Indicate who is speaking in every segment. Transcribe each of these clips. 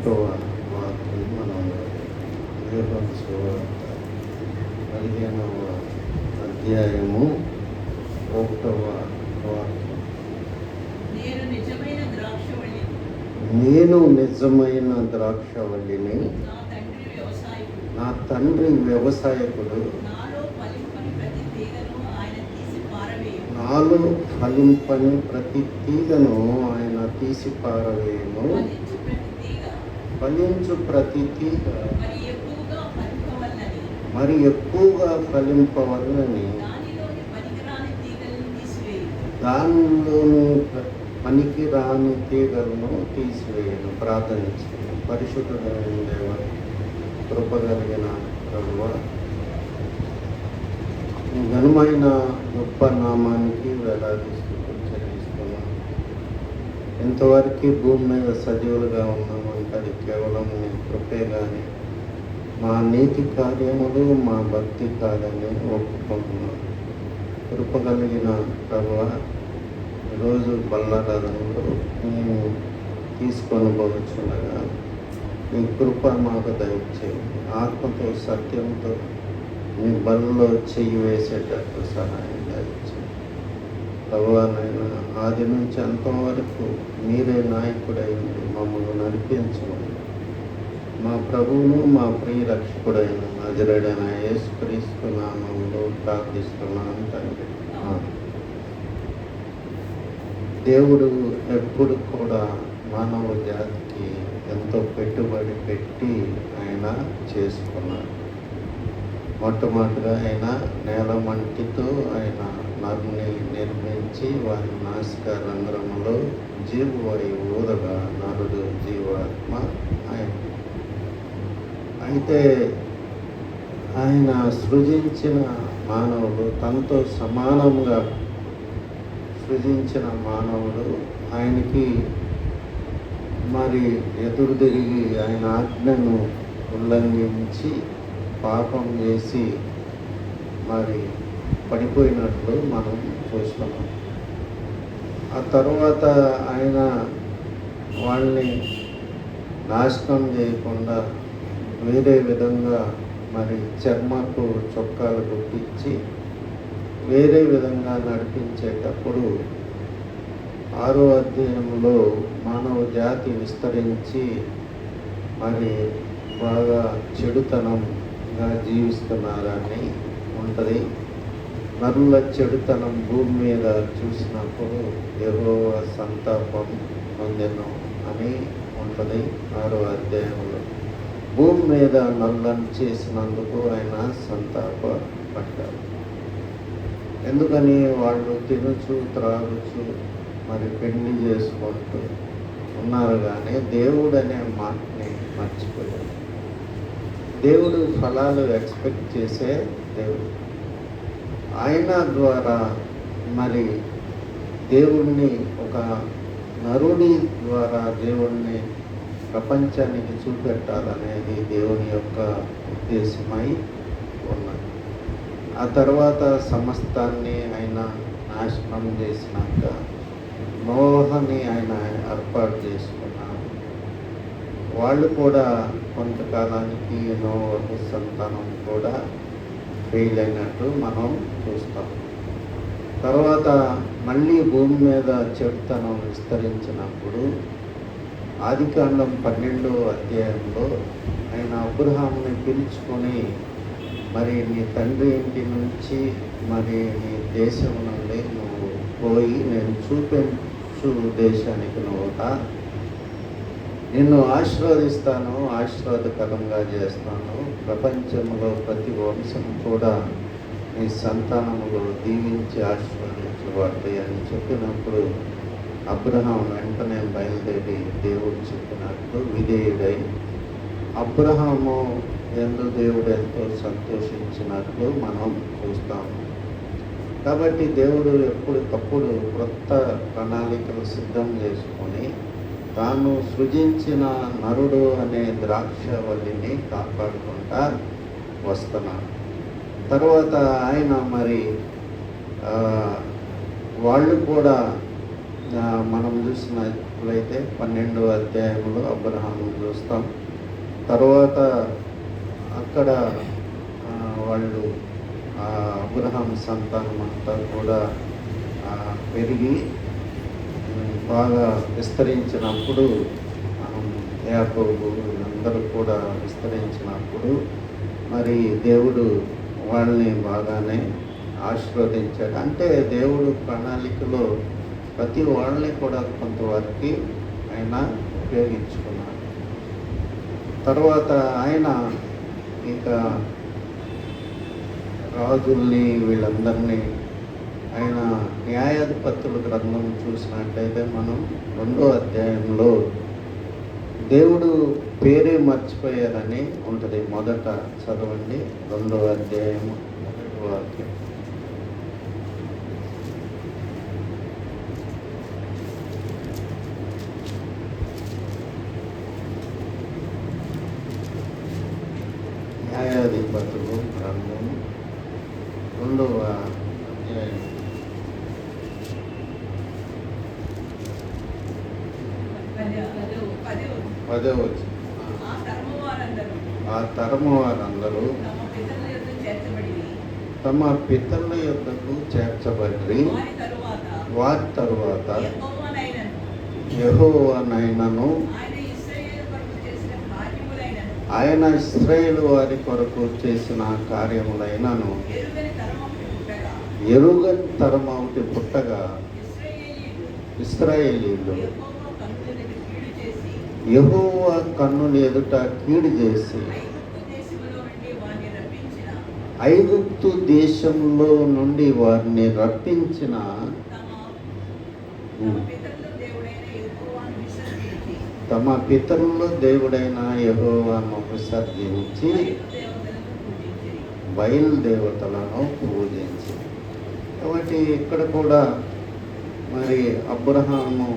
Speaker 1: ఒకటవ వాక్యం మనం యోహాను సువార్త 15వ అధ్యాయము 1వ వాక్యం. నేను నిజమైన ద్రాక్షవల్లిని, నా తండ్రి వ్యవసాయకుడు. నాలో ఫలింపని ప్రతి తీగను ఆయన తీసి పారవేయను. ఫలించు ప్రతి తీగ మరి ఎక్కువగా ఫలింపవలనని దానిలోని పనికి రాని తీగలను తీసివేయను. ప్రార్థించను. పరిశుద్ధమైన దేవ, కృప కలిగిన ప్రభువా, ఘనమైన గొప్ప నామానికి వేలాదిస్తూ చెల్లిస్తున్నాం. ఇంతవరకు భూమి మీద సజీవులుగా ఉన్నామంటే అది కేవలం నీ కృపే. కానీ మా నీతి కార్యములు, మా భక్తి కాదని ఒప్పుకుంటున్నాం. కృప కలిగిన ప్రభువా, ఈరోజు బల్లారాధనలో మేము తీసుకొని పోవచ్చుండగా నీ కృప మాకు దయచేయండి. ఆత్మతో సత్యంతో మీ బలలో చెయ్యి వేసేటట్టు సహాయం దయచేయండి. ప్రభువానైనా ఆది నుంచి అంతం వరకు మీరే నాయకుడై మమ్మల్ని నడిపించమని మా ప్రభువును మా ప్రియ రక్షకుడైన నజరేయుడైన యేసుక్రీస్తు నామములో ప్రార్థిస్తున్నాను తండ్రి. దేవుడు ఎప్పుడు కూడా మానవ జాతికి ఎంతో పెట్టుబడి పెట్టి ఆయన చేసుకున్నాడు. మొట్టమొదటిగా ఆయన నేల మంటితో ఆయన నరుని నిర్మించి వారి నాసిక రంధ్రములో జీవవాయువు ఊదగా నరుడు జీవాత్మ ఆయన. అయితే ఆయన సృజించిన మానవుడు, తనతో సమానంగా సృజించిన మానవుడు ఆయనకి మరి ఎదురు తిరిగి ఆయన ఆజ్ఞను ఉల్లంఘించి పాపం చేసి మరి పడిపోయినట్లు మనం చూస్తున్నాం. ఆ తర్వాత ఆయన వాళ్ళని నాశనం చేయకుండా వేరే విధంగా మరి చర్మపు చొక్కాలు గుట్టించి వేరే విధంగా నడిపించేటప్పుడు 6వ అధ్యాయంలో మానవ జాతి విస్తరించి మరి బాగా చెడుతనంగా జీవిస్తున్నారని ఉంటుంది. నరుల చెడుతనం భూమి మీద చూసినప్పుడు యెహోవా సంతాపం పొందెను అని ఉంటుంది 6వ అధ్యాయంలో. భూమి మీద నరులను చేసినందుకు ఆయన సంతాపపడ్డారు. ఎందుకని వాళ్ళు తినుచు త్రాగుచు మరి పెళ్లి చేసుకుంటూ ఉన్నారు, కానీ దేవుడు అనే మాటని మర్చిపోయారు. దేవుడు ఫలాలు ఎక్స్పెక్ట్ చేసే దేవుడు. ఆయన ద్వారా మరి దేవుణ్ణి, ఒక నరుని ద్వారా దేవుణ్ణి ప్రపంచానికి చూపెట్టాలనేది దేవుని యొక్క ఉద్దేశమై ఉన్నది. ఆ తర్వాత సమస్తాన్ని ఆయన నాశనం చేసినాక నోహని ఆయన ఏర్పాటు చేసుకున్నారు. వాళ్ళు కూడా కొంతకాలానికి నోహు సంతానం కూడా ఫెయిల్ అయినట్టు మనం చూస్తాం. తర్వాత మళ్ళీ భూమి మీద చెడుతనం విస్తరించినప్పుడు ఆదికాండం 12వ అధ్యాయంలో ఆయన అబ్రహాముని పిలుచుకొని మరి నీ తండ్రి ఇంటి నుంచి మరి నీ దేశం నుండి నువ్వు పోయి నేను చూపించు దేశానికి నువ్వు నిన్ను ఆశీర్వదిస్తాను, ఆశీర్వాదకరంగా చేస్తాను, ప్రపంచంలో ప్రతి వంశం కూడా నీ సంతానములో దీవించి ఆశీర్వదించబడతాయి అని చెప్పినప్పుడు అబ్రహాం వెంటనే బయలుదేరి దేవుడు చెప్పినట్టు విధేయుడై అబ్రహాము ఎందు దేవుడు ఎంతో సంతోషించినట్లు మనం చూస్తాము. కాబట్టి దేవుడు ఎప్పటికప్పుడు క్రొత్త ప్రణాళికలు సిద్ధం చేసుకొని తాను సృజించిన నరుడు అనే ద్రాక్షవల్లిని కాపాడుకుంటా వస్తున్నాడు. తర్వాత ఆయన మరి వాళ్ళు కూడా మనం చూసిన చూసినట్లయితే 12వ అధ్యాయంలో అబ్రహాము చూస్తాం. తర్వాత అక్కడ వాళ్ళు అబ్రహాం సంతానం అంతా కూడా పెరిగి బాగా విస్తరించినప్పుడు, యాకోబు వీళ్ళందరూ కూడా విస్తరించినప్పుడు మరి దేవుడు వాళ్ళని బాగానే ఆశీర్వదించాడు. అంటే దేవుడు ప్రణాళికలో ప్రతి వాళ్ళని కూడా కొంతవరకు ఆయన ఉపయోగించుకున్నాడు. తర్వాత ఆయన ఇంకా రాజుల్ని వీళ్ళందరినీ ఆయన న్యాయాధిపతుల గ్రంథం చూసినట్లయితే మనం 2వ అధ్యాయంలో దేవుడు పేరే మర్చిపోయారని ఉంటుంది. మొదట చదవండి, 2వ అధ్యాయం 1వ వాక్యం. న్యాయాధిపతులు గ్రంథం 2వ అధ్యాయం 10వ వచనం. ఆ తరము వారందరూ తమ పితరుల యొద్దకు చేర్చబడి వారి తరువాత యెహోవానైనను ఆయన ఇశ్రాయేలు వారి కొరకు చేసిన కార్యములైనను ఎరుగని తరమౌటి పుట్టగా ఇశ్రాయేలీయులు యెహోవా కన్నుల ఎదుట కీడు చేసి ఐగుప్తు దేశంలో నుండి వారిని రప్పించిన తమ పితరుల దేవుడైన యెహోవాను విసర్జించి బయలుదేవతలను పూజించి. కాబట్టి ఇక్కడ కూడా మరి అబ్రహాము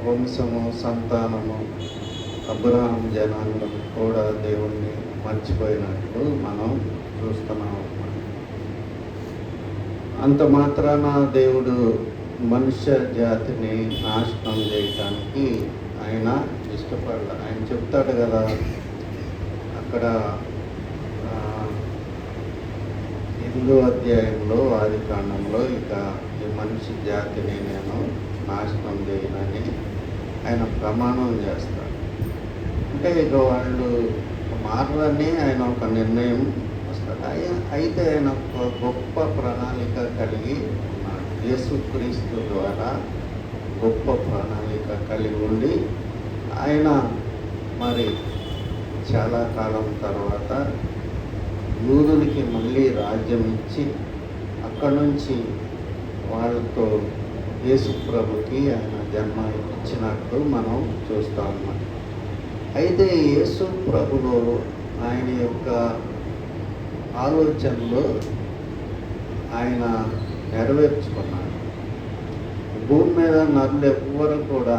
Speaker 1: వంశము సంతానము, అబ్రహాం జనాంగం కూడా దేవుణ్ణి మర్చిపోయినట్లు మనం చూస్తున్నాం. అంత మాత్రాన దేవుడు మనుష్య జాతిని నాశనం చేయటానికి ఆయన ఇష్టపడలే. ఆయన చెప్తాడు కదా అక్కడ 8వ అధ్యాయంలో ఆదికాండంలో, ఇక ఈ మనిషి జాతిని నేను నాశనం చేయనని ఆయన ప్రమాణం చేస్తాడు. అంటే ఇక వాళ్ళు మారని ఆయన ఒక నిర్ణయం వస్తాడు. అయితే ఆయన ఒక గొప్ప ప్రణాళిక కలిగి ఉన్నాడు. యేసుక్రీస్తు ద్వారా గొప్ప ప్రణాళిక కలిగి ఉండి ఆయన మరి చాలా కాలం తర్వాత యూదులకి మళ్ళీ రాజ్యం ఇచ్చి అక్కడి నుంచి వాళ్ళతో యేసు ప్రభుకి ఆయన జన్మ ఇచ్చినట్టు మనం చూస్తూ ఉన్నాం. అయితే యేసు ప్రభులో ఆయన యొక్క ఆలోచనలు ఆయన నెరవేర్చుకున్నాడు. భూమి మీద నరులు ఎవ్వరు కూడా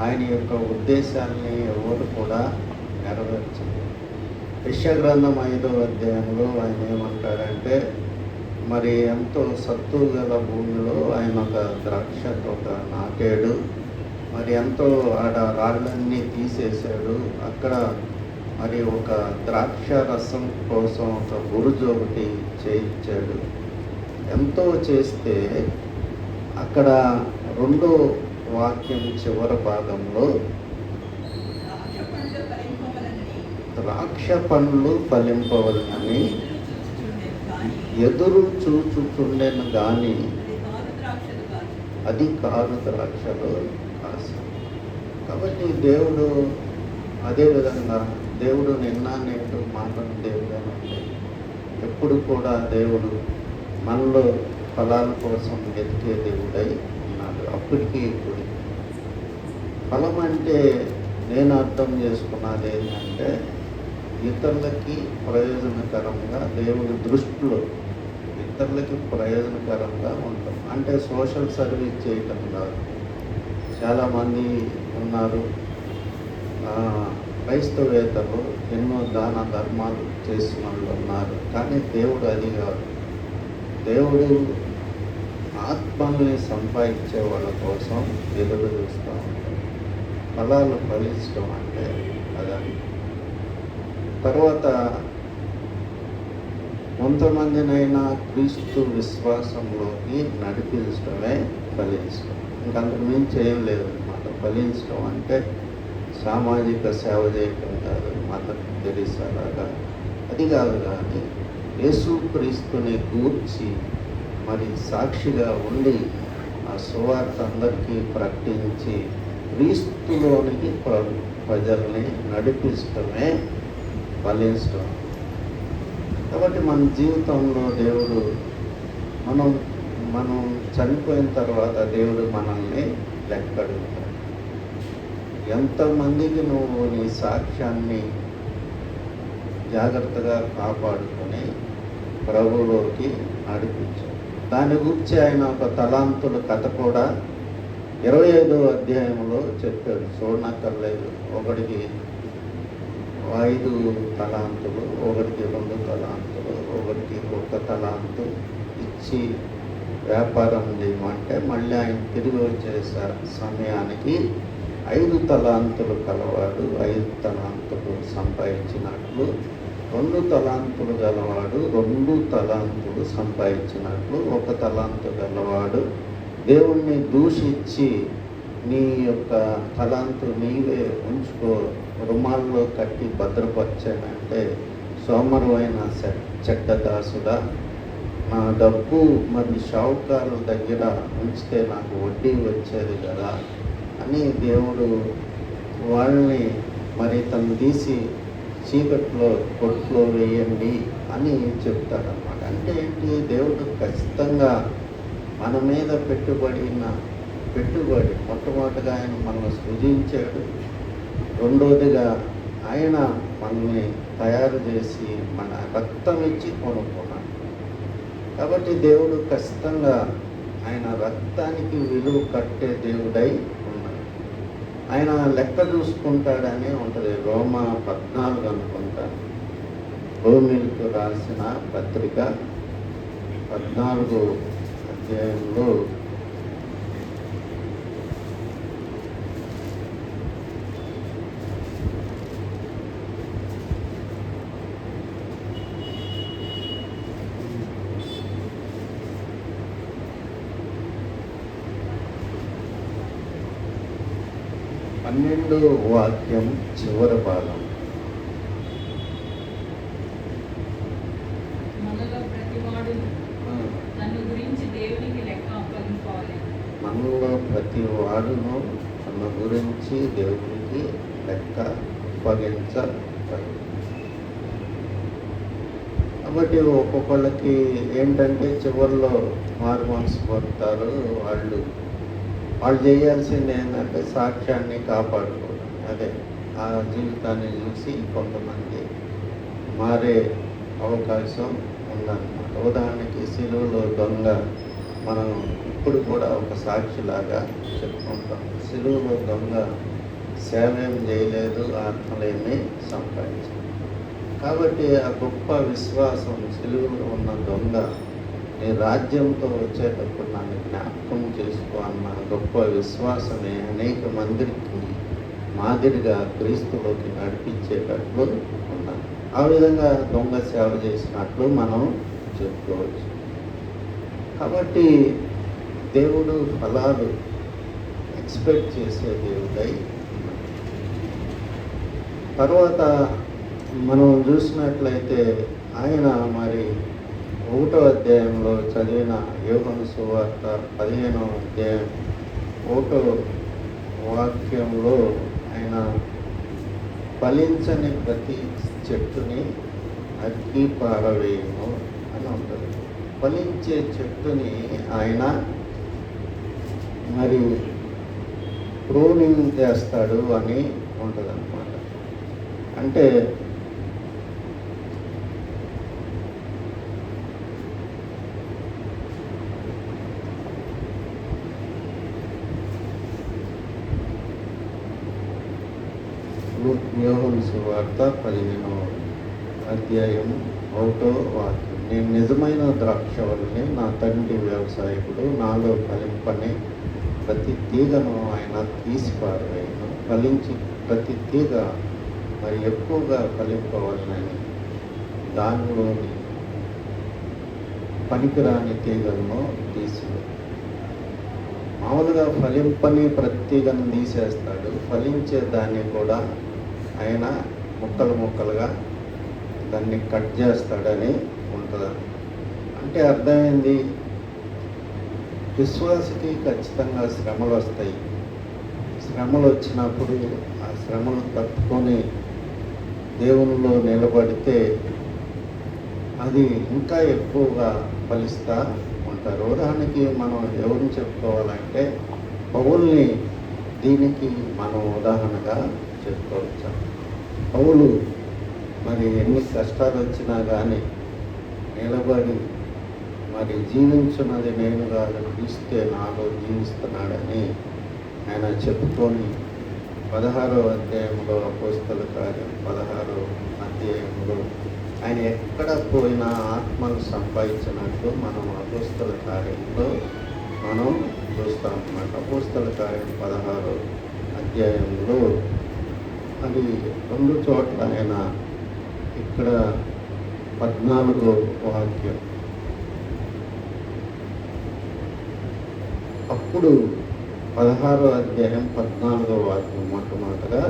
Speaker 1: ఆయన యొక్క ఉద్దేశాన్ని ఎవరు కూడా నెరవేర్చరు. యెషయా గ్రంథం 5వ అధ్యాయంలో ఆయన ఏమంటారంటే, మరి ఎంతో సత్తు గల భూమిలో ఆయన ఒక ద్రాక్ష తోట నాటాడు. మరి ఎంతో ఆడ రాళ్ళన్నీ తీసేశాడు. అక్కడ మరి ఒక ద్రాక్ష రసం కోసం ఒక బురుజు ఒకటి చేయించాడు. ఎంతో చేస్తే అక్కడ 2వ వాక్యం చివరి భాగంలో ద్రాక్ష పండ్లు ఫలింపవలనని ఎదురు చూచుచుండెను కానీ అది కారు ద్రాక్షలు కాసు. కాబట్టి దేవుడు అదేవిధంగా దేవుడు నిన్న నేడు మాటను దేవుడు అంటే ఎప్పుడు కూడా దేవుడు మనలో ఫలాల కోసం వెతికే దేవుడై ఉన్నాడు. అప్పటికి ఇప్పుడు ఫలం అంటే నేను అర్థం చేసుకున్నది ఏంటంటే ఇతరులకి ప్రయోజనకరంగా దేవుడి దృష్టిలో ఇతరులకి ప్రయోజనకరంగా ఉంటాం. అంటే సోషల్ సర్వీస్ చేయటం కాదు. చాలామంది ఉన్నారు క్రైస్తవేతలు, ఎన్నో దాన ధర్మాలు చేసిన వాళ్ళు ఉన్నారు. కానీ దేవుడు అది కాదు. దేవుడు ఆత్మల్ని సంపాదించే వాళ్ళ కోసం ఎదురు చూస్తూ ఉంటాడు. ఫలాలు ఫలించడం అంటే అదని. తర్వాత కొంతమందినైనా క్రీస్తు విశ్వాసంలోకి నడిపించడమే ఫలించడం. ఇంకంతకు మించి ఏం లేదు అన్నమాట. ఫలించడం అంటే సామాజిక సేవ చేయటం కాదు, మతం తెలిసేలాగా అది కాదు. కానీ యేసుక్రీస్తుని గూర్చి మరి సాక్షిగా ఉండి ఆ సువార్త అందరికీ ప్రకటించి క్రీస్తులోనికి ప్రజల్ని నడిపించడమే ఫలించడం. కాబట్టి మన జీవితంలో దేవుడు మనం చనిపోయిన తర్వాత దేవుడు మనల్ని లెక్కడుగుతాడు. ఎంతమందికి నువ్వు నీ సాక్ష్యాన్ని జాగ్రత్తగా కాపాడుకొని ప్రభువులోకి నడిపించావు. దాని గురించి ఆయన ఒక తలాంతుల కథ కూడా 25వ అధ్యాయంలో చెప్పాడు. చూడనక్కర్లేదు. ఒకడికి 5 తలాంతులు, ఒకటికి 2 తలాంతులు, ఒకటికి 1 తలాంతు ఇచ్చి వ్యాపారం చేయమంటే మళ్ళీ ఆయన తిరిగి వచ్చే సమయానికి 5 తలాంతులు కలవాడు 5 తలాంతులు సంపాదించినట్లు, 2 తలాంతులు గలవాడు 2 తలాంతులు సంపాదించినట్లు, 1 తలాంతు గలవాడు దేవుణ్ణి దూషించి నీ యొక్క తలాంతు నీవే ఉంచుకో, రుమాల్లో కట్టి భద్రపరచానంటే సోమరువైన చెడ్డదాసుడా, నా డబ్బు మరి షావుకారుల దగ్గర ఉంచితే నాకు వడ్డీ వచ్చేది కదా అని దేవుడు వాళ్ళని మరి తను తీసి చీకట్లో కొట్లో వేయండి అని చెప్తాడన్నమాట. అంటే ఏంటి? దేవుడు ఖచ్చితంగా మన మీద పెట్టుబడి మొట్టమొదటిగా ఆయన మనల్ని సృజించాడు. రెండోదిగా ఆయన మనల్ని తయారు చేసి మన రక్తం ఇచ్చి కొనుక్కున్నాడు. కాబట్టి దేవుడు ఖచ్చితంగా ఆయన రక్తానికి విలువ కట్టే దేవుడై ఉన్నాడు. ఆయన లెక్క చూసుకుంటాడని ఉంటుంది. రోమా 14 అనుకుంటా, రోమీలకు రాసిన పత్రిక 14వ అధ్యాయంలో వాక్యం చివరి భాగం.
Speaker 2: మనలో ప్రతివాడు తన గురించి దేవునికి లెక్క అప్పగించాలి.
Speaker 1: మనలో ప్రతి వాడును తన గురించి దేవునికి లెక్క అప్పగించాలి. కాబట్టి ఒక్కొక్కళ్ళకి ఏంటంటే చివరిలో మారు మనసు పడతారు. వాళ్ళు చేయాల్సింది ఏంటంటే సాక్ష్యాన్ని కాపాడుకోవడం. అదే ఆ జీవితాన్ని చూసి కొంతమంది మారే అవకాశం ఉందన్నమాట. ఉదాహరణకి సిలువలో దొంగ మనం ఇప్పుడు కూడా ఒక సాక్షిలాగా చెప్పుకుంటాం. సిలువలో దొంగ సేవ ఏం చేయలేదు, ఆత్మలేమి సంపాదించాడు. కాబట్టి ఆ గొప్ప విశ్వాసం, సిలువలో ఉన్న దొంగ నీ రాజ్యంతో వచ్చేటప్పుడు నన్ను జ్ఞాపకం చేసుకో అన్న గొప్ప విశ్వాసమే అనేక మందికి మాదిరిగా క్రీస్తులోకి నడిపించేటట్లు ఉన్నాను. ఆ విధంగా దొంగ సేవ చేసినట్లు మనం చెప్పుకోవచ్చు. కాబట్టి దేవుడు ఫలాలు ఎక్స్పెక్ట్ చేసే దేవుడై ఉన్నాడు. తర్వాత మనం చూసినట్లయితే ఆయన మరి 1వ అధ్యాయంలో చదివిన యోహాను సువార్త 15వ అధ్యాయం 1వ వాక్యంలో ఆయన ఫలించని ప్రతి చెట్టుని అగ్గి పారవేయను అని ఉంటుంది. ఫలించే చెట్టుని ఆయన మరి ప్రూనింగ్ చేస్తాడు అని ఉంటుంది అన్నమాట. అంటే యోహాను సువార్త 15వ అధ్యాయం 1వ వాక్యం. నేను నిజమైన ద్రాక్షవల్లిని, నా తండ్రి వ్యవసాయకుడు, నాలో ఫలింపని ప్రతి తీగను ఆయన తీసి పారవేయను. ఫలించి ప్రతి తీగ మరి ఎక్కువగా ఫలింపవలనని దానిలోని పనికిరాని తీగలను తీసి మామూలుగా ఫలింపని ప్రతి తీగను తీసేస్తాడు, ఫలించే దాన్ని కూడా ఆయన ముక్కలు ముక్కలుగా దాన్ని కట్ చేస్తాడని ఉంటుంది. అంటే అర్థమైంది, విశ్వాసకి ఖచ్చితంగా శ్రమలు వస్తాయి. శ్రమలు వచ్చినప్పుడు ఆ శ్రమలు తట్టుకొని దేవునిలో నిలబడితే అది ఇంకా ఎక్కువగా ఫలిస్తూ ఉంటారు. ఉదాహరణకి మనం ఎవరిని చెప్పుకోవాలంటే పౌల్ని దీనికి మనం ఉదాహరణగా చెప్పుకోవచ్చు. పౌలు మరి ఎన్ని కష్టాలు వచ్చినా కానీ నిలబడి మరి జీవించున్నది నేను కాదు, క్రీస్తే నాలో జీవిస్తున్నాడని ఆయన చెప్పుకొని 16వ అధ్యాయంలో అపోస్తల కార్యం 16వ అధ్యాయంలో ఆయన ఎక్కడ పోయినా ఆత్మను సంపాదించినట్టు మనం అపోస్తల కార్యంలో మనం చూస్తాం అన్నమాట. అపోస్తల కార్యం 16వ అధ్యాయంలో అది 2 చోట్ల ఆయన ఇక్కడ 14వ వాక్యం, అప్పుడు 16వ అధ్యాయం 14వ వాక్యం మొట్టమొదటగా,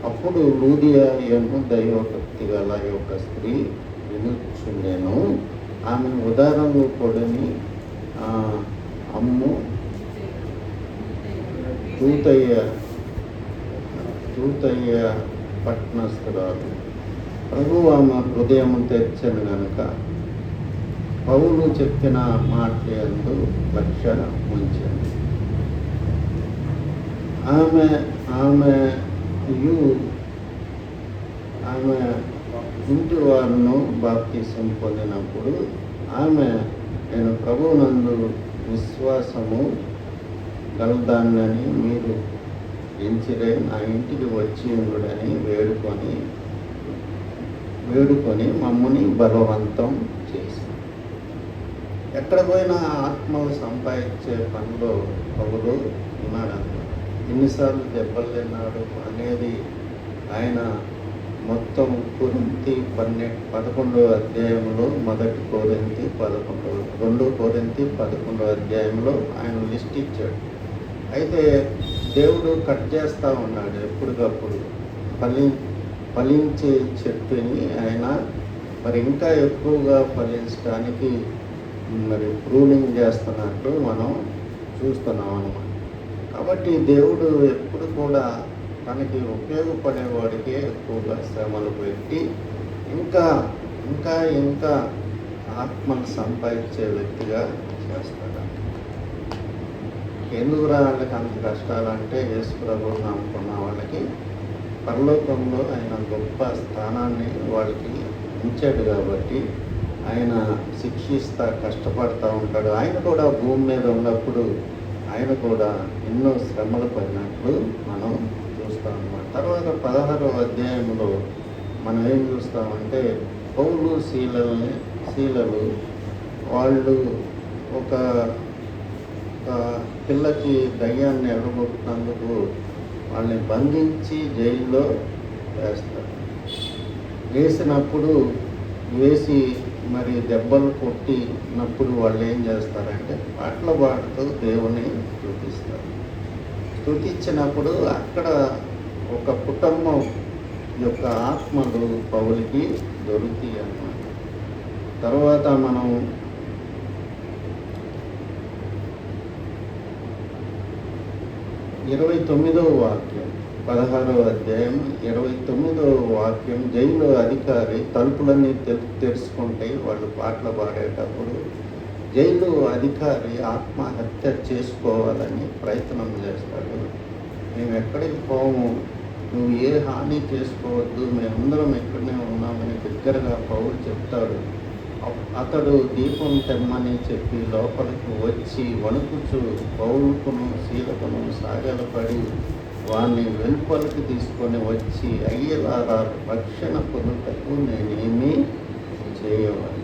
Speaker 1: అప్పుడు లూదియా అను దైవభక్తి గల ఒక స్త్రీ వినుచుండెను. ఆమె ఉదారంగు కొడుని అమ్ము తూతయ్య పట్టణస్థురాలు. ప్రభు ఆమె హృదయం తెచ్చను గనుక పౌలు చెప్పిన మాటలందు లక్ష్య ఉంచాను. ఆమె ఇంటి వారిను బాప్తిసం పొందినప్పుడు ఆమె, నేను ప్రభువునందు విశ్వాసము గలదాన్నని మీరు ఎంచిరే, నా ఇంటికి వచ్చి ఉండుడని వేడుకొని మమ్మల్ని బలవంతం చేసి, ఎక్కడ పోయినా ఆత్మలు సంపాదించే పనిలో పౌలు ఉన్నాడన్నమాట. ఎన్నిసార్లు దెబ్బలు తిన్నాడు అనేది ఆయన మొత్తం కొరింథీ 11వ అధ్యాయంలో 1 కొరింథీ 11, 2 కొరింథీ 11వ అధ్యాయంలో ఆయన లిస్ట్ ఇచ్చాడు. అయితే దేవుడు కట్ చేస్తూ ఉన్నాడు ఎప్పటికప్పుడు. ఫలించే చెట్టుని ఆయన మరి ఇంకా ఎక్కువగా ఫలించడానికి మరి ప్రూనింగ్ చేస్తున్నట్టు మనం చూస్తున్నాం అన్నమాట. కాబట్టి దేవుడు ఎప్పుడు కూడా తనకి ఉపయోగపడేవాడికే ఎక్కువగా శ్రమలు పెట్టి ఇంకా ఇంకా ఇంకా ఆత్మను సంపాదించే వ్యక్తిగా చేస్తాడు. ఎందుకు వాళ్ళకి అంత కష్టాలంటే యేసు ప్రభువుని నమ్ముకున్న వాళ్ళకి పరలోకంలో ఆయన గొప్ప స్థానాన్ని వాళ్ళకి ఉంచాడు కాబట్టి ఆయన శిక్షిస్తా కష్టపడతా ఉంటాడు. ఆయన కూడా భూమి మీద ఉన్నప్పుడు ఆయన కూడా ఎన్నో శ్రమలు పడినట్లు మనం చూస్తాం అన్నమాట. తర్వాత 16వ అధ్యాయంలో మనం ఏం చూస్తామంటే పౌలు శీలలు వాళ్ళు ఒక పిల్లకి దయ్యాన్ని ఎడగొట్టినందుకు వాళ్ళని బంధించి జైల్లో వేస్తారు. వేసి మరి దెబ్బలు కొట్టినప్పుడు వాళ్ళు ఏం చేస్తారంటే పాటలు పాడుతూ దేవుని స్తుతిస్తారు. స్తుతించినప్పుడు అక్కడ ఒక కుటుంబం యొక్క ఆత్మలు పౌలికి దొరుకుతాయి అన్నమాట. తర్వాత మనం 29వ వాక్యం 16వ అధ్యాయం 29వ వాక్యం, జైలు అధికారి తలుపులన్నీ తెరుచుకుంటాయి వాళ్ళు పాటలు పాడేటప్పుడు. జైలు అధికారి ఆత్మహత్య చేసుకోవాలని ప్రయత్నం చేస్తాడు. మేము ఎక్కడికి పోము, నువ్వు ఏ హాని చేసుకోవద్దు, మేమందరం ఎక్కడనే ఉన్నామని దగ్గరగా పౌలు చెప్తాడు. అతడు దీపం తెమ్మని చెప్పి లోపలికి వచ్చి వణుకుచు పౌలుకును శీలకును సాగలపడి వారిని వెలుపలికి తీసుకొని వచ్చి, అయ్యలారా రక్షణ పొందుటకు నేనేమీ చేయవాలి.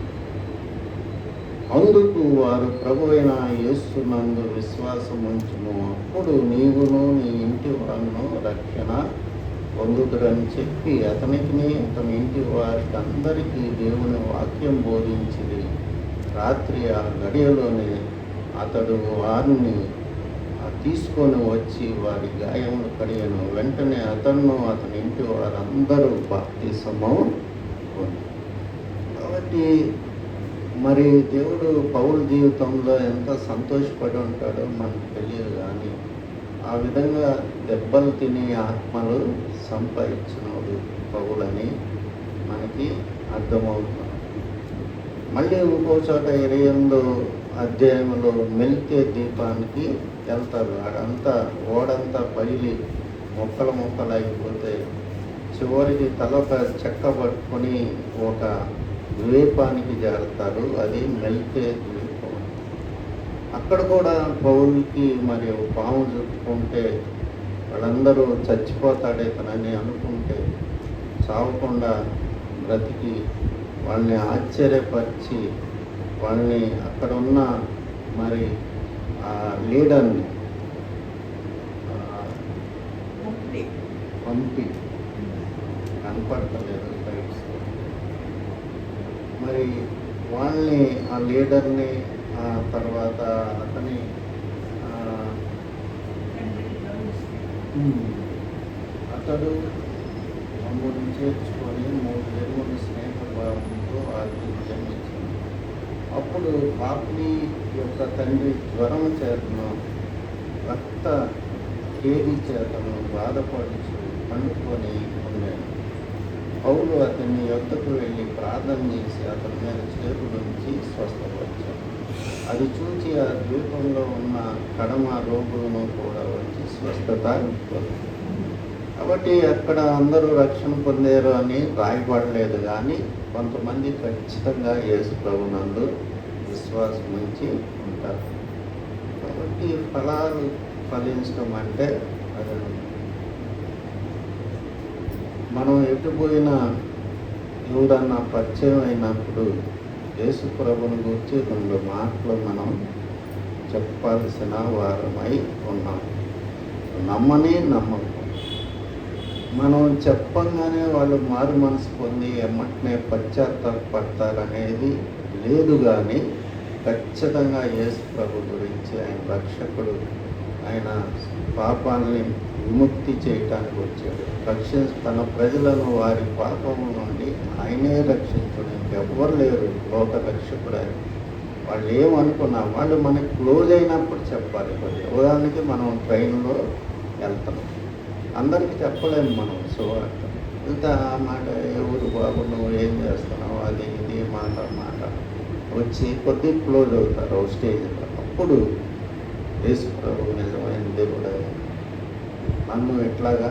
Speaker 1: అందుకు వారు ప్రభువైన యేసునందు విశ్వాసం ఉంచుము, అప్పుడు నీవును నీ ఇంటి వారును రక్షణ పొందుదురని చెప్పి అతనికి అతని ఇంటి వారికి అందరికీ దేవుని వాక్యం బోధించింది. రాత్రి ఆ గడియలోనే అతడు వారిని తీసుకొని వచ్చి వారి గాయములు కడిగాను. వెంటనే అతను అతని ఇంటి వారందరూ బాప్తిసము పొందారు. కాబట్టి మరి దేవుడు పౌలు జీవితంలో ఎంత సంతోషపడి ఉంటాడో మనకు తెలియదు, కానీ ఆ విధంగా దెబ్బలు తిని ఆత్మలు సంపాదించినోడు పౌలని మనకి అర్థమవుతుంది. మళ్ళీ ఇంకో చోట 28వ అధ్యాయంలో మెల్కే దీపానికి వెళ్తారు. అదంతా ఓడంతా పగిలి మొక్కలు అయిపోతే చివరికి తలొక చెక్క పట్టుకొని ఒక ద్వీపానికి చేరతారు. అది మెల్కే ద్వీపం. అక్కడ కూడా పౌలుకి మరి పాము చుట్టుకుంటే వాళ్ళందరూ చచ్చిపోతాడేతనని అనుకుంటే చావకుండా బ్రతికి వాళ్ళని ఆశ్చర్యపరిచి వాళ్ళని అక్కడ ఉన్న మరి ఆ లీడర్ని పంపి కనపడతలేదు బయట. మరి వాళ్ళని ఆ లీడర్ని ఆ తర్వాత అతని అతడు మమ్మల్ని చేర్చుకొని 3 జన్మల స్నేహభావంతో ఆతిథ్యం ఇచ్చింది. అప్పుడు పాపిని యొక్క తండ్రి జ్వరం చేతను రక్త కేడి చేతను బాధపడుచు పండుకొని ఉన్నాడు. పౌలు అతని యొద్దకు వెళ్ళి ప్రార్థన చేసి అతని మీద చేతులుంచి స్వస్థపరిచాడు. అది చూసి ఆ ద్వీపంలో ఉన్న కడమ రోగులను కూడా వచ్చి స్వస్థత పొందారు. కాబట్టి అక్కడ అందరూ రక్షణ పొందారు అని రాయబడలేదు, కానీ కొంతమంది ఖచ్చితంగా యేసు ప్రభునందు విశ్వాసం ఉంచి ఉంటారు. కాబట్టి ఫలాలు ఫలించడం అంటే అది మనం ఎటు పోయినా ఎవరన్నా పరిచయం అయినప్పుడు యేసు ప్రభుని గురించి 2 మాటలు మనం చెప్పాల్సిన వారమై ఉన్నాం. నమ్మని నమ్మకం. మనం చెప్పంగానే వాళ్ళు మారు మనసు పొంది ఎమ్మటనే పశ్చాత్తాపడతారనేది లేదు, కానీ ఖచ్చితంగా యేసు ప్రభు గురించి ఆయన రక్షకుడు, ఆయన పాపాలని విముక్తి చేయటానికి వచ్చాడు. తన ప్రజలను వారి పాపం నుండి ఆయనే రక్షించడు. ఇంకెవ్వరు లేరు లోక రక్షకుడు అని. వాళ్ళు ఏమనుకున్నా వాళ్ళు మనకి క్లోజ్ అయినప్పుడు చెప్పాలి. కొద్దిగా ఉదాహరణకి మనం ట్రైన్లో వెళ్తాం, అందరికీ చెప్పలేము మనం సువార్త. వెళ్తే ఆ మాట ఎవరు బాబు నువ్వు ఏం చేస్తున్నావు అది ఇది మాట వచ్చి కొద్దిగా క్లోజ్ అవుతారు స్టేజ్లో. అప్పుడు యేసు ప్రభు నిజమైన దేవుడు, నన్ను ఎట్లాగా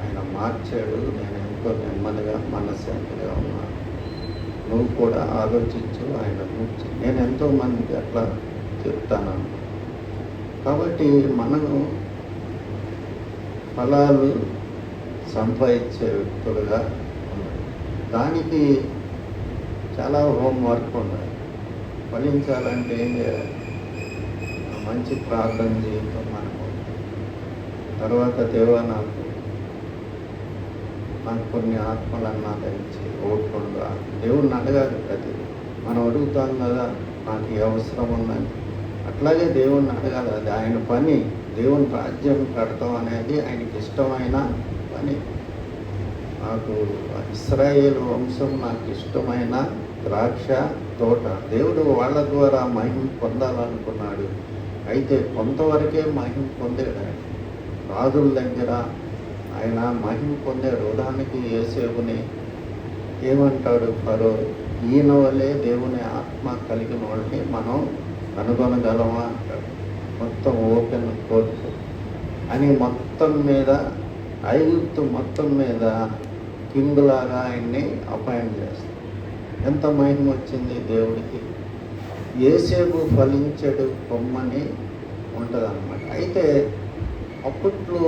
Speaker 1: ఆయన మార్చాడు, నేను ఎంతో నెమ్మదిగా మనశ్శాంతిగా ఉన్నాను, నువ్వు కూడా ఆలోచించు ఆయన గురించి. నేను ఎంతోమందికి అట్లా చెప్తాను. కాబట్టి మనము ఫలాలు సంపాదించే వ్యక్తులుగా ఉన్నాయి. దానికి చాలా హోంవర్క్ ఉన్నాయి. ఫలించాలంటే ఏం చేయాలి? మంచి ప్రార్థన జీవితం మనకు, తర్వాత దేవా నాకు కొన్ని ఆత్మలన్నా తెచ్చి ఓట్కుండా దేవుడిని అడగాలి. ప్రతిదీ మనం అడుగుతాం కదా, నాకు ఈ అవసరం ఉందని. అట్లాగే దేవుణ్ణి అడగాలి. అది ఆయన పని. దేవుని రాజ్యం కడతాం అనేది ఆయనకి ఇష్టమైన పని. నాకు ఇశ్రాయేలు వంశం నాకు ఇష్టమైన ద్రాక్ష తోట. దేవుడు వాళ్ళ ద్వారా మహిమ పొందాలనుకున్నాడు. అయితే కొంతవరకే మహిమ పొందాడు. ఆయన రాజుల దగ్గర ఆయన మహిమ పొందాడు. ఉదాహరణకి యోసేపుని ఏమంటాడు ఫరో, ఈయన వల్లే దేవుని ఆత్మ కలిగిన వాళ్ళని మనం కనుగొనగలమా అంటాడు. మొత్తం ఓపెన్ కోర్టు అని మొత్తం మీద ఐగుప్తు మొత్తం మీద కింగ్లాగా ఆయన్ని అపాయింట్ చేస్తాడు. ఎంత మహిమ వచ్చింది దేవుడికి. యోసేపు ఫలించడు కొమ్మని ఉంటుంది అన్నమాట. అయితే అప్పట్లో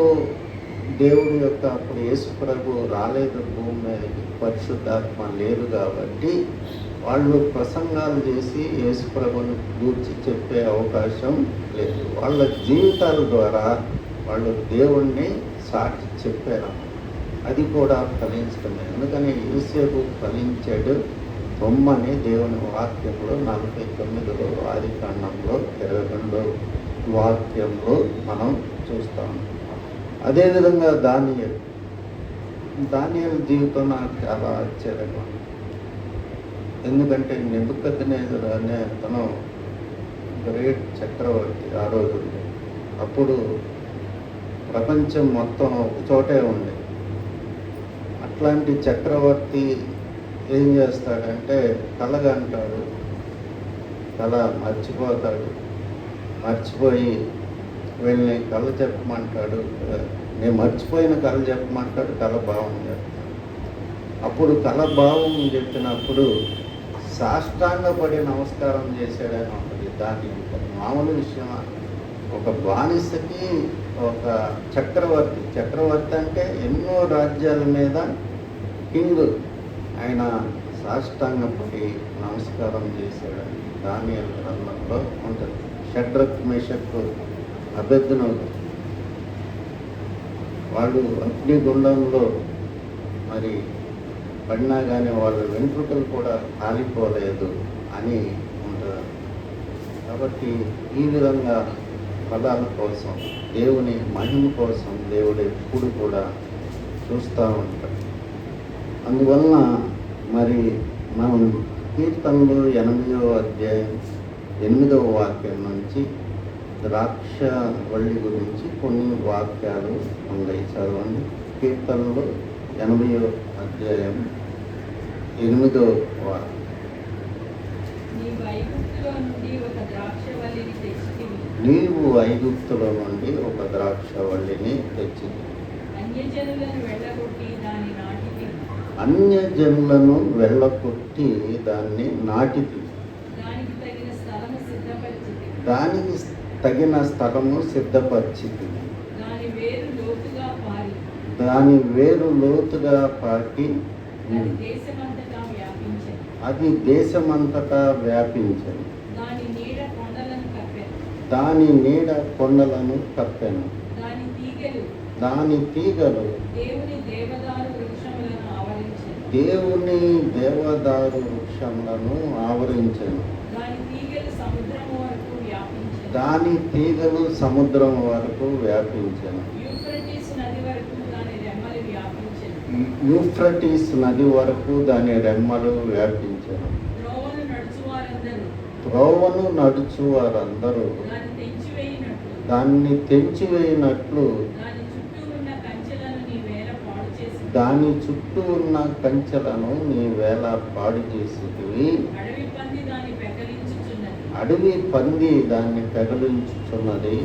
Speaker 1: దేవుడి యొక్క అప్పుడు యేసు ప్రభు రాలేదు భూమి మీదకి, పరిశుద్ధాత్మ లేదు కాబట్టి వాళ్ళు ప్రసంగాలు చేసి యేసు ప్రభుని గూర్చి చెప్పే అవకాశం లేదు. వాళ్ళ జీవితాల ద్వారా వాళ్ళు దేవుణ్ణి సాక్షి చెప్పారు. అది కూడా ఫలించడమే. ఎందుకని యోసేపు ఫలించాడు బొమ్మని దేవుని వాక్యంలో 49లో ఆదికాండంలో 22 వాక్యంలో మనం చూస్తాము. అదేవిధంగా దానియేలు జీవితం నాకు చాలా ఆశ్చర్యంగా ఉంది. ఎందుకంటే నెబుకద్నెజరు అనే అతను గ్రేట్ చక్రవర్తి ఆ రోజు. అప్పుడు ప్రపంచం మొత్తం ఒక చోటే ఉంది. అట్లాంటి చక్రవర్తి ఏం చేస్తాడంటే కలగంటాడు, కళ మర్చిపోతాడు. మర్చిపోయి వీళ్ళని కళ చెప్పమంటాడు. నేను మర్చిపోయిన కళ చెప్పమంటాడు. కళ బాగుంది. అప్పుడు కళ బాగుంది చెప్పినప్పుడు సాష్టాంగపడి నమస్కారం చేశాడని ఉంటుంది. దాన్ని మామూలు విషయమా? ఒక బానిసకి ఒక చక్రవర్తి అంటే ఎన్నో రాజ్యాల మీద కింగ్, ఆయన సాష్టాంగపడి నమస్కారం చేశాడని దానియేలు గ్రంథంలో ఉంటుంది. షడ్రక్ మేషక్ అబేద్నెగో వాళ్ళు అగ్నిగుండంలో మరి పడినా కానీ వాళ్ళ వెంట్రుకలు కూడా కాలిపోలేదు అని ఉంటుంది. కాబట్టి ఈ విధంగా ఫలాల కోసం, దేవుని మహిమ కోసం దేవుడు ఎప్పుడు కూడా చూస్తూ ఉంటాడు. అందువలన మరి మనం కీర్తనలు 8వ అధ్యాయం 8వ వాక్యం నుంచి ద్రాక్ష వల్లి గురించి కొన్ని వాక్యాలు ఉన్నాయి. చదవండి. కీర్తనలు 80వ అధ్యాయం 8వ వాక్యం. నీవు ఐగుప్తులో నుండి ఒక ద్రాక్షవల్లిని తెచ్చింది. అన్యజనులను వెళ్ళగొట్టి దాన్ని నాటితి. దానికి తగిన స్థలము సిద్ధపరిచింది. దాని వేరు లోతుగా పాకి అది దేశమంతటా వ్యాపించను. దాని నీడ కొండలను కప్పెను. దాని తీగలు దేవుని దేవదారు వృక్షములను ఆవరించెను. దాని తీగలు సముద్రం వరకు వ్యాపించెను. యూఫ్రటీస్ నది వరకు దాని రెమ్మలు వ్యాపించెను. త్రోవను నడుచు వారందరూ దాన్ని తెంచివేయినట్లు దాని చుట్టూ ఉన్న కంచెలను నీ వేళ పాడు చేసేటివి. అడవి పంది దాన్ని పెగలించుచున్నది.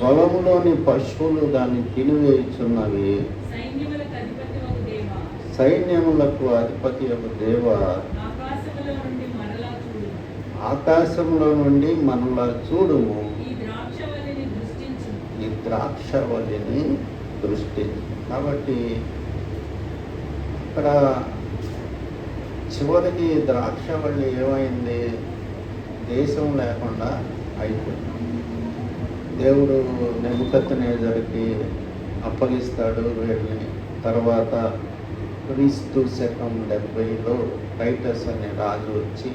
Speaker 1: పొలములోని పశువులు దాన్ని తినివేయుచున్నవి. సైన్యములకు అధిపతి యొక్క దేవ, ఆకాశంలో నుండి మనలా చూడుము. ఈ ద్రాక్షవల్లిని దృష్టించు. కాబట్టి ఇక్కడ చివరికి ద్రాక్షవల్లి ఏమైంది? దేశం లేకుండా అయిపోయింది. దేవుడు నెబుకద్నెజరుకి అప్పగిస్తాడు వీళ్ళని. తర్వాత క్రీస్తు శకం 70లో టైటస్ అనే రాజు వచ్చి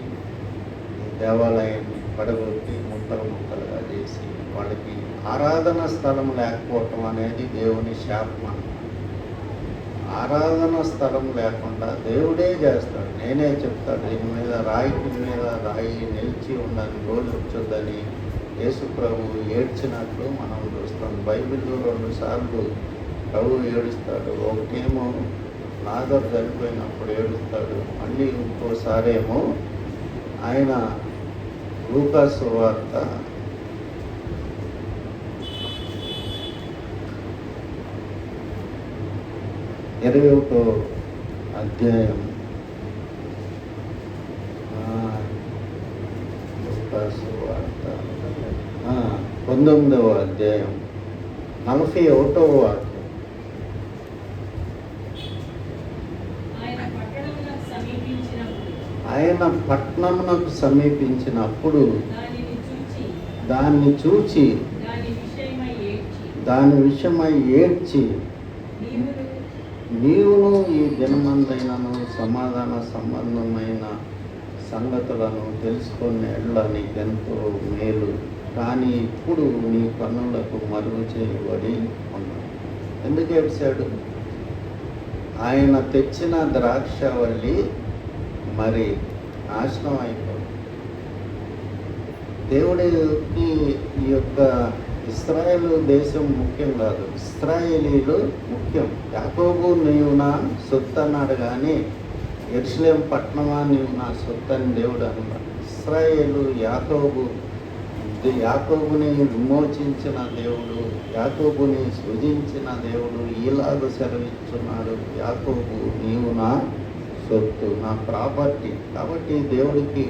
Speaker 1: దేవాలయాన్ని పడగొట్టి ముక్కలుగా చేసి వాళ్ళకి ఆరాధన స్థలం లేకపోవటం అనేది దేవుని శాపం. ఆరాధన స్థలం లేకుండా దేవుడే చేస్తాడు. నేనే చెప్తాడు, దీని మీద రాయి నిలిచి ఉండని రోజు వచ్చొద్దని యేసు ప్రభు ఏడ్చినట్లు మనం చూస్తాం. బైబిల్లో 2 సార్లు ప్రభు ఏడుస్తాడు. ఒకటేమో లాజరు చనిపోయినప్పుడు ఏడుస్తాడు, మళ్ళీ ఇంకోసారేమో ఆయన లూకా సువార్త 21వ అధ్యాయం 19వ అధ్యాయం 41వ వాక్యం. ఆయన పట్టణమునకు సమీపించినప్పుడు
Speaker 2: దానిని చూచి
Speaker 1: దాన్ని చూచి దాని విషయమై ఏడ్చి నీవును ఈ దినమందైనను సమాధాన సంబంధమైన సంగతులను తెలుసుకునే ఎడ్ల నీకెంతో మేలు, కానీ ఇప్పుడు నీ కన్నులకు మరుగు చేయబడి ఉన్నాడు. ఎందుకు ఏడ్చాడు? ఆయన తెచ్చిన ద్రాక్షవల్లి మరి నాశనం అయిపోయింది. దేవుడికి ఈ యొక్క ఇశ్రాయేలు దేశం ముఖ్యం కాదు, ఇశ్రాయేలీలు ముఖ్యం. యాకోబు నీవు నా సొత్తు అన్నాడు, కానీ యెరూషలేం పట్టణమా నీవు నా సొత్తు అని దేవుడు అన్నాడు. ఇశ్రాయేలు యాకోబుని విమోచించిన దేవుడు, యాకోబుని సృజించిన దేవుడు ఇలాగ సెలవిస్తున్నాడు, యాకోబు నీవు నా సొత్తు, నా ప్రాపర్టీ. కాబట్టి దేవుడికి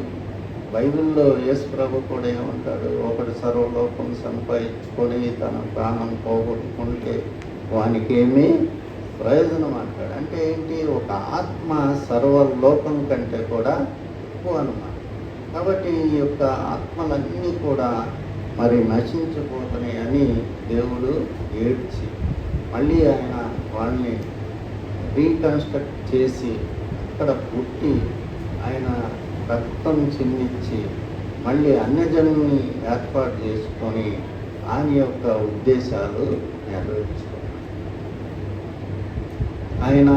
Speaker 1: బైబిల్లో యేసు ప్రభు కూడా ఏమంటాడు? ఒకటి సర్వలోకం సంపాదించుకొని తన ప్రాణం పోగొట్టుకుంటే వానికి ఏమీ ప్రయోజనం అంటాడు. అంటే ఏంటి? ఒక ఆత్మ సర్వలోకం కంటే కూడా ఎక్కువ అన్నమాట. కాబట్టి ఈ యొక్క ఆత్మలన్నీ కూడా మరి నశించిపోతున్నాయని దేవుడు ఏడ్చి మళ్ళీ ఆయన వాళ్ళని రీకన్స్ట్రక్ట్ చేసి అక్కడ పుట్టి ఆయన రక్తం చిందించి మళ్ళీ అన్యజనుల్ని ఏర్పాటు చేసుకొని ఆయన యొక్క ఉద్దేశాలు నెరవేర్చుకున్నాడు. ఆయన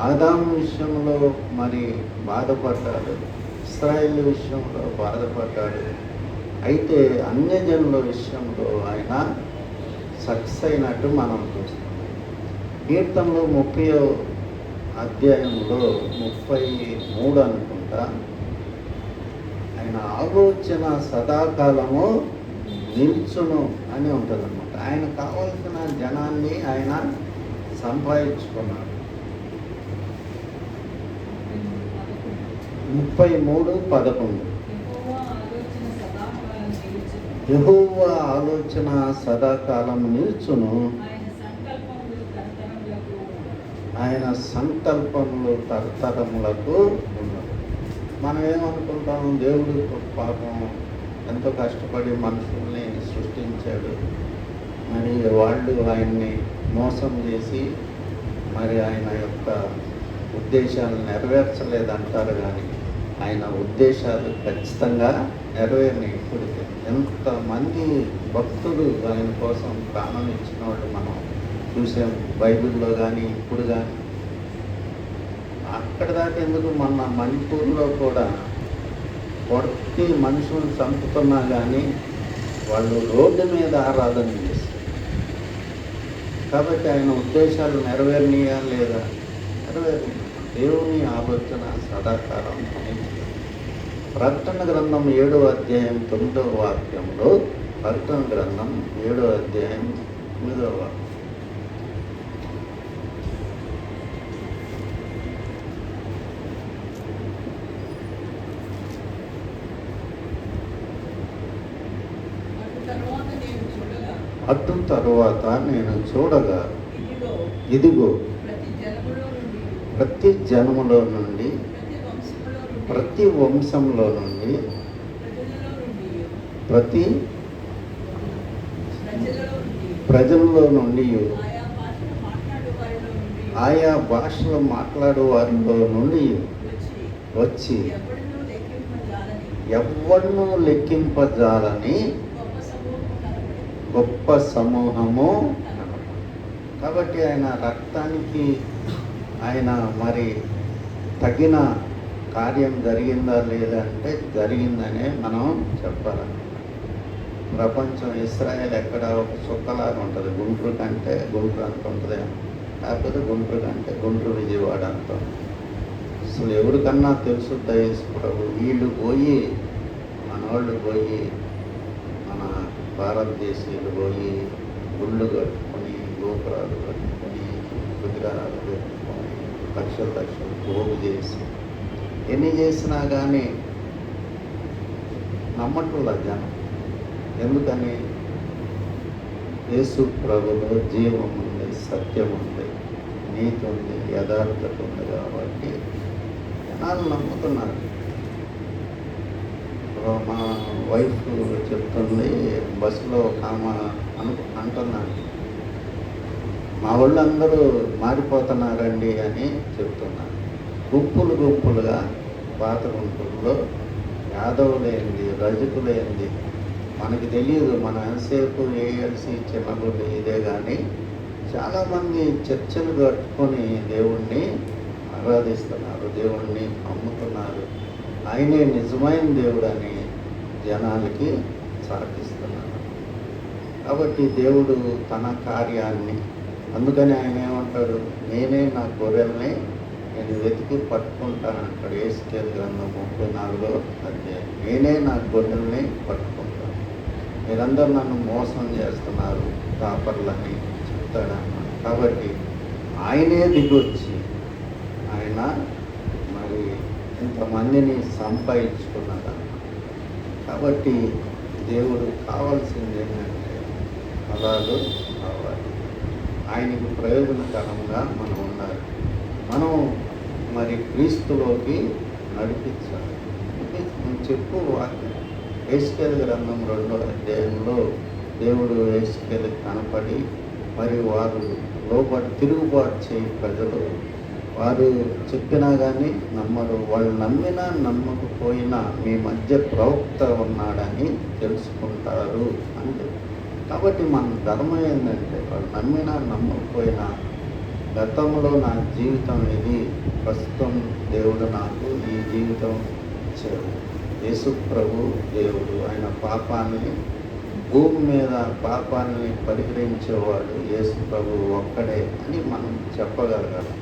Speaker 1: ఆదాము విషయంలో మరి బాధపడ్డాడు, ఇశ్రాయేలు విషయంలో బాధపడ్డాడు. అయితే అన్యజనుల విషయంలో ఆయన సక్సెస్ అయినట్టు మనం చూస్తాం. కీర్తనలో 30వ అధ్యాయంలో 33 అనుకుంటా, ఆయన ఆలోచన సదాకాలము నిల్చును అని ఉంటుంది అనమాట. ఆయన కావాల్సిన జనాన్ని ఆయన సంపాదించుకున్నాడు. 33:11 యెహోవా ఆలోచన సదాకాలం నిల్చును, ఆయన సంకల్పములు తరతరములకు ఉన్నది. మనం ఏమనుకుంటాం? దేవుడు పాపం ఎంతో కష్టపడి మనుషుల్ని సృష్టించాడు, మరి వాళ్ళు ఆయన్ని మోసం చేసి మరి ఆయన యొక్క ఉద్దేశాలు నెరవేర్చలేదంటారు, కానీ ఆయన ఉద్దేశాలు ఖచ్చితంగా నెరవేరినాయి. ఇప్పటికే ఎంతమంది భక్తులు ఆయన కోసం ప్రాణం ఇచ్చిన వాళ్ళు మనం చూసాం బైబిల్లో కానీ ఇప్పుడు కానీ. అక్కడ దాకా ఎందుకు, మన మణిపూర్లో కూడా కొట్టి మనుషులను చంపుతున్నా కానీ వాళ్ళు రోడ్డు మీద ఆరాధన చేస్తారు. కాబట్టి ఆయన ఉద్దేశాలు నెరవేరినాయా లేదా? నెరవేరినాయి. దేవుని ఆలోచన సదాకాలం. ప్రకటన గ్రంథం 7వ అధ్యాయం 9వ వాక్యంలో, ప్రకటన గ్రంథం 7వ అధ్యాయం 9వ వాక్యం, అటు తరువాత నేను చూడగా ఇదిగో ప్రతి జనములో నుండి, ప్రతి వంశంలో నుండి, ప్రతి ప్రజల్లో నుండి, ఆయా భాషలు మాట్లాడే వారిలో నుండి వచ్చి ఎవరినూ లెక్కింపజాలని గొప్ప సమూహము. కాబట్టి ఆయన రక్తానికి ఆయన మరి తగిన కార్యం జరిగిందా లేదా అంటే జరిగిందనే మనం చెప్పాలన్నమాట. ప్రపంచం ఇశ్రాయేల్ ఎక్కడ ఒక చుక్కలాగా ఉంటుంది, గుంటూరు కంటే గుంటూరు అంత ఉంటుంది, లేకపోతే గుంటూరు కంటే గుంటూరు విజయవాడ అంత. అసలు ఎవరికన్నా తెలుసుద్దా యేసు ప్రభు? వీళ్ళు పోయి, మనవాళ్ళు పోయి, మన భారతదేశీయులు పోయి గుళ్ళు కట్టుకొని, గోపురాలు కట్టుకొని, విగ్రహాలు పెట్టుకొని, లక్షలు పోగు చేసి ఎన్ని చేసినా కానీ నమ్మట్ల జనం. ఎందుకని? యేసు ప్రభులో జీవం ఉంది, సత్యం ఉంది, నీతి ఉంది, యథార్థత ఉంది. కాబట్టి జనాలు నమ్ముతున్నారు. మా వైఫ్ చెప్తుంది, బస్సులో ఒక ఆమె అంటున్నాను, మా వాళ్ళందరూ మారిపోతున్నారండి అని చెప్తున్నారు. గుంపులు గుంపులుగా పాత గుంపుల్లో యాదవులేంది, రజకులేంది మనకి తెలియదు. మన ఎంతసేపు ఏఎల్సి చిన్నగుడి ఇదే కానీ చాలామంది చర్చలు కట్టుకొని దేవుణ్ణి ఆరాధిస్తున్నారు, దేవుణ్ణి నమ్ముతున్నారు. ఆయనే నిజమైన దేవుడని జనాలకి సాటిస్తున్నారు. కాబట్టి దేవుడు తన కార్యాన్ని, అందుకని ఆయన ఏమంటాడు, నేనే నా గొర్రెల్ని నేను వెతికి పట్టుకుంటానంటాడు. యేసుకేలు గ్రంథం 34 అధ్యాయం. నేనే నా గొర్రెల్ని పట్టుకుంటాను, మీరందరూ నన్ను మోసం చేస్తున్నారు కాపర్లని చెప్తాడన్నమాట. కాబట్టి ఆయనే దిగొచ్చి ఆయన మరి ఇంతమందిని సంపాదించుకున్నాడు. కాబట్టి దేవుడు కావాల్సింది ఏంటంటే ఫలాలు కావాలి, ఆయనకు ప్రయోజనకరంగా మనం ఉండాలి, మనం మరి క్రీస్తులోకి నడిపించాలి. చెప్పు వాక్యం యేసుకేలు గ్రంథం 2వ అధ్యాయంలో దేవుడు యేసుకేలుకి కనపడి మరి వారు తిరుగుబాటు చేయి ప్రజలు, వారు చెప్పినా కానీ నమ్మరు, వాళ్ళు నమ్మినా నమ్మకపోయినా మీ మధ్య ప్రవక్త ఉన్నాడని తెలుసుకుంటారు అంటే. కాబట్టి మన ధర్మం ఏంటంటే వాళ్ళు నమ్మినా నమ్మకపోయినా గతంలో నా జీవితం ఇది, ప్రస్తుతం దేవుడు నాకు ఈ జీవితం ఇచ్చాడు. యేసు ప్రభు దేవుడు, ఆయన పాపాన్ని భూమి మీద పాపాన్ని పరిహరించేవాడు యేసు ప్రభు ఒక్కడే అని మనం చెప్పగలగాలి.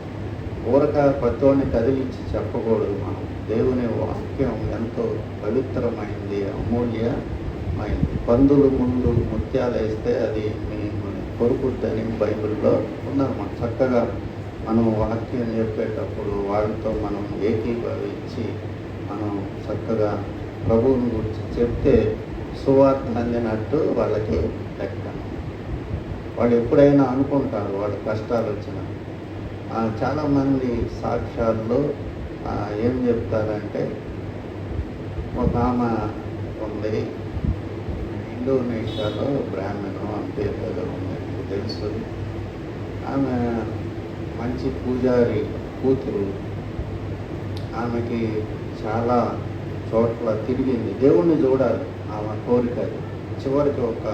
Speaker 1: ఊరక పత్వాన్ని కదిలించి చెప్పకూడదు. మనం దేవుని వాక్యం ఎంతో పవిత్రమైంది, అమూల్యమైంది. పందులు ముందు ముత్యాలు వేస్తే అది కొరుకుద్దని బైబిల్లో ఉన్నారు. మనం చక్కగా మనం వాక్యం చెప్పేటప్పుడు వాళ్ళతో మనం ఏకీభవించి మనం చక్కగా ప్రభువుని గురించి చెప్తే సువార్త అందినట్టు వాళ్ళకి లెక్క. వాళ్ళు ఎప్పుడైనా అనుకుంటారు వాళ్ళ కష్టాలు వచ్చిన. చాలామంది సాక్ష్యాల్లో ఏం చెప్తారంటే, ఒక ఆమె ఉంది ఇండోనేషియాలో, బ్రాహ్మణు అంటే ఏదో ఉంది తెలుసు. ఆమె మంచి పూజారి కూతురు. ఆమెకి చాలా చోట్ల తిరిగింది, దేవుణ్ణి చూడాలి ఆమె కోరిక. చివరికి ఒక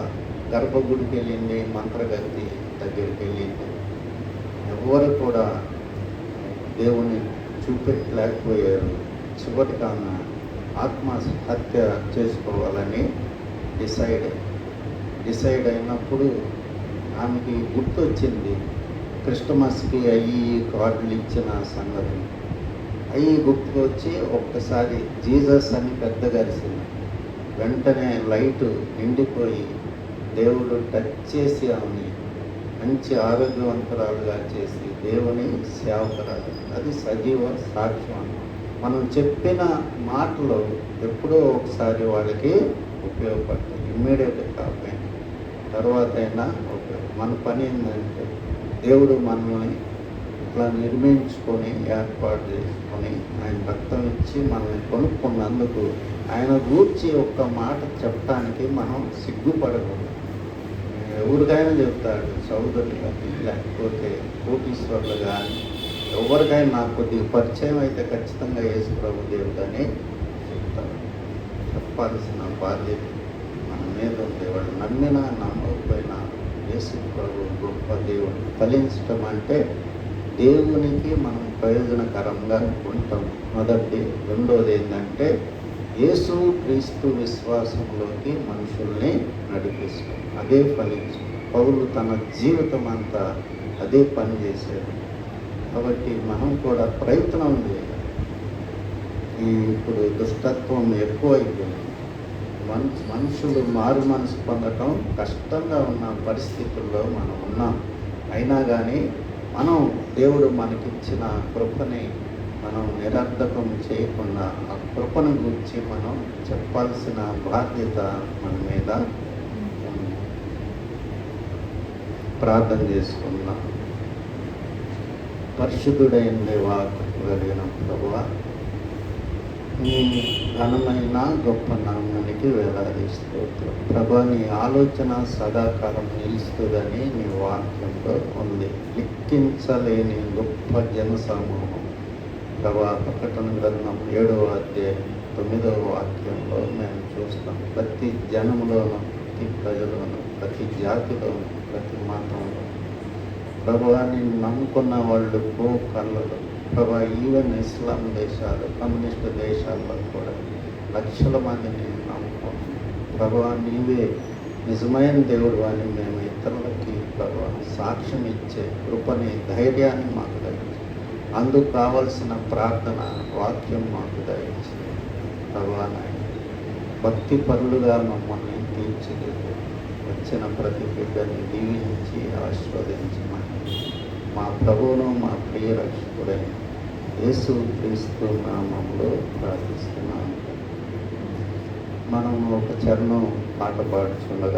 Speaker 1: గర్భగుడికి వెళ్ళింది, మంత్రగతి దగ్గరికి వెళ్ళింది. ఎవరు కూడా దేవుణ్ణి చూపెట్టలేకపోయారు. చివరికి ఆమె ఆత్మహత్య చేసుకోవాలని డిసైడ్ అయినప్పుడు ఆమెకి గుర్తొచ్చింది క్రిస్టమస్కి అయ్యి కార్డులు ఇచ్చిన సంగతి. అవి గుర్తుకొచ్చి ఒక్కసారి జీసస్ అని పెద్దగా అరిసింది. వెంటనే లైటు నిండిపోయి దేవుడు టచ్ చేసి ఆమెని మంచి ఆరోగ్యవంతురాలుగా చేసి దేవుని సేవకురాలు. అది సజీవ సాక్ష్యం. మనం చెప్పిన మాటలు ఎప్పుడో ఒకసారి వాళ్ళకి ఉపయోగపడతాయి, ఇమ్మీడియట్గా కాకపోయినా తర్వాత అయినా ఉపయోగం. మన పని ఏంటంటే దేవుడు మనల్ని ఇట్లా నిర్మించుకొని ఏర్పాటు చేసుకొని ఆయన రక్తం ఇచ్చి మనల్ని కొనుక్కున్నందుకు ఆయన గూర్చి ఒక్క మాట చెప్పడానికి మనం సిగ్గుపడకూడదు. ఎవరికైనా చెప్తాడు, సోదరులు కానీ లేకపోతే కోటీశ్వర్లు కానీ ఎవరికైనా నాకు కొద్దిగా పరిచయం అయితే ఖచ్చితంగా యేసు ప్రభు దేవుడు అని చెప్తారు. చెప్పాల్సిన బాధ్యత మన మీద ఉంది. వాళ్ళు నమ్మినా నమ్మకపోయినా యేసు ప్రభు గొప్ప దేవుడు. ఫలించటం అంటే దేవునికి మనం ప్రయోజనకరంగా ఉంటాం మొదటి. రెండోది ఏంటంటే యేసు క్రీస్తు విశ్వాసంలోకి మనుషుల్ని నడిపిస్తాం. అదే ఫలించు. పౌలు తన జీవితం అంతా అదే పని చేశాడు. కాబట్టి మనం కూడా ప్రయత్నం చేయాలి. ఇప్పుడు దుష్టత్వం ఎక్కువైపోయింది. మనుషులు మారు మనసు పొందటం కష్టంగా ఉన్న పరిస్థితుల్లో మనం ఉన్నాం. అయినా కానీ మనం దేవుడు మనకిచ్చిన కృపని మనం నిరర్ధకం చేయకుండా ఆ కృపను గురించి మనం చెప్పాల్సిన బాధ్యత మన మీద ఉంది. ప్రార్థన చేసుకుందాం. పరిశుద్ధుడైన దేవా, కలిగిన ప్రభువా, నీ ఘనమైన గొప్ప నామానికి వేలాదిస్తూ ప్రభా, నీ ఆలోచన సదాకాలం నిలుస్తుందని నీ వాక్యంలో ఉంది. లెక్కించలేని గొప్ప జన సమూహం ప్రభా, ప్రకటన గ్రంథం 7వ అధ్యాయం 9వ వాక్యంలో మేము చూస్తాం. ప్రతి జనములోను, ప్రతి ప్రజలోను, ప్రతి జాతిలోను, ప్రతి మతంలో ప్రభా, నిన్ను నమ్ముకున్న వాళ్ళు కళ్ళలో ప్రభా, ఈవెన్ ఇస్లాం దేశాలు, కమ్యూనిస్ట్ దేశాల్లో కూడా లక్షల మందిని నమ్ముకున్నాం. ప్రభా, నీవే నిజమైన దేవుడు అని మేము ఇతరులకి ప్రభా సాక్ష్యం ఇచ్చే కృపని, ధైర్యాన్ని మాకు దయచేసి, అందుకు కావలసిన ప్రార్థన వాక్యం మాకు దయచేసి ప్రభా, భక్తి పరులుగా మమ్మల్ని తీర్చిదిద్దు. వచ్చిన ప్రతి బిడ్డని దీవించి ఆశీర్వదించమని మా ప్రభువును, మా ప్రియ రక్షకుడైన యేసు క్రీస్తు నామములో ప్రార్థిస్తున్నాము. మనం ఒక చరణం పాట పాడుచుండగా